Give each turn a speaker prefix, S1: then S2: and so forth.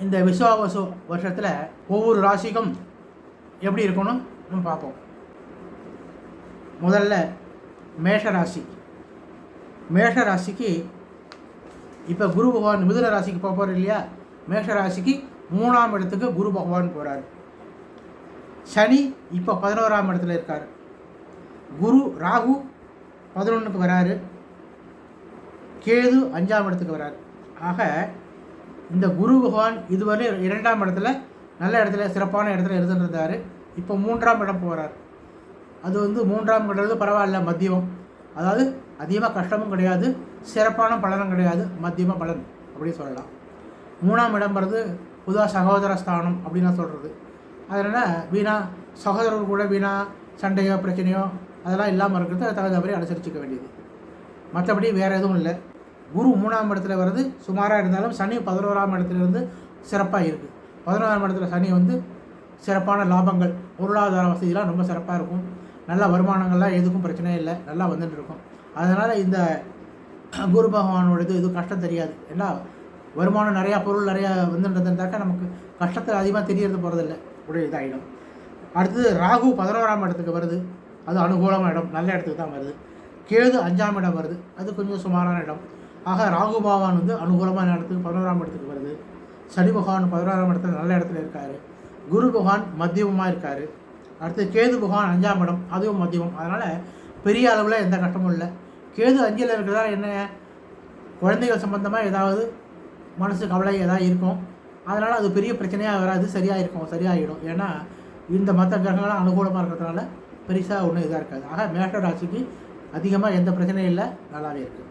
S1: இந்த விஸ்வாவசு வருஷத்தில் ஒவ்வொரு ராசிக்கும் எப்படி இருக்கணும் நம்ம பார்ப்போம். முதல்ல மேஷ ராசி. மேஷ ராசிக்கு இப்போ குரு பகவான் மிதுன ராசிக்கு போகிறார் இல்லையா, மேஷ ராசிக்கு 3ஆம் இடத்துக்கு குரு பகவான் போகிறார். சனி இப்போ 11ஆம் இடத்துல இருக்கார். ராகு 11க்கு வராரு. கேது 5ஆம் இடத்துக்கு வராரு. ஆக இந்த குரு பகவான் இதுவரை 2ஆம் இடத்துல நல்ல இடத்துல சிறப்பான இடத்துல இருந்துருந்தார். இப்போ 3ஆம் இடம் போகிறார். அது 3ஆம் இடம் பரவாயில்ல, மத்தியமம். அதாவது அதிகமாக கஷ்டமும் கிடையாது, சிறப்பான பலனும் கிடையாது, மத்தியமாக பலன் அப்படின்னு சொல்லலாம். 3ஆம் இடம்ன்றது பொதுவாக சகோதர ஸ்தானம் அப்படின்னு நான் சொல்கிறது. அதனால் வீணா சகோதரர்கள் கூட வீணா சண்டையோ பிரச்சனையோ அதெல்லாம் இல்லாமல் இருக்கிறது தகுந்த மாதிரி அனுசரிச்சிக்க வேண்டியது. மற்றபடி வேறு எதுவும் இல்லை. குரு 3ஆம் இடத்துல வர்றது சுமாராக இருந்தாலும் சனி 11ஆம் இடத்துலேருந்து சிறப்பாக இருக்குது. 11ஆம் இடத்துல சனி சிறப்பான லாபங்கள், பொருளாதார வசதியெலாம் ரொம்ப சிறப்பாக இருக்கும். நல்ல வருமானங்கள்லாம் எதுக்கும் பிரச்சனையே இல்லை, நல்லா வந்துட்டு இருக்கும். அதனால் இந்த குரு பகவானோட எதுவும் கஷ்டம் தெரியாது. ஏன்னா வருமானம் நிறையா, பொருள் நிறையா வந்துன்றதுனாக்கா நமக்கு கஷ்டத்தில் அதிகமாக தெரியறது போகிறதில்ல, உடைய இதாகிடும். அடுத்தது ராகு 11ஆம் இடத்துக்கு வருது. அது அனுகூலமான இடம், நல்ல இடத்துக்கு தான் வருது. கேது 5ஆம் இடம் வருது, அது கொஞ்சம் சுமாரான இடம். ஆக ராகு பகவான் அனுகூலமான இடத்துக்கு 11ஆம் இடத்துக்கு வருது. சனி பகவான் 11ஆம் இடத்துல நல்ல இடத்துல இருக்கார். குரு பகவான் மத்தியமமாக இருக்கார். அடுத்து கேது பகவான் 5ஆம் இடம், அதுவும் மத்தியமம். அதனால் பெரிய அளவில் எந்த கஷ்டமும் இல்லை. கேது 5ல் இருக்கிறதா என்ன, குழந்தைகள் சம்பந்தமாக ஏதாவது மனசு கவலை ஏதாவது இருக்கும். அதனால் அது பெரிய பிரச்சனையாக வராது, சரியாக இருக்கும், சரியாகிடும். ஏன்னா இந்த மற்ற கிரகங்களாம் அனுகூலமாக இருக்கிறதுனால பெருசாக ஒன்றும் இதாக இருக்காது. ஆக மேஷ ராசிக்கு அதிகமாக எந்த பிரச்சனையும் இல்லை, நல்லாவே இருக்குது.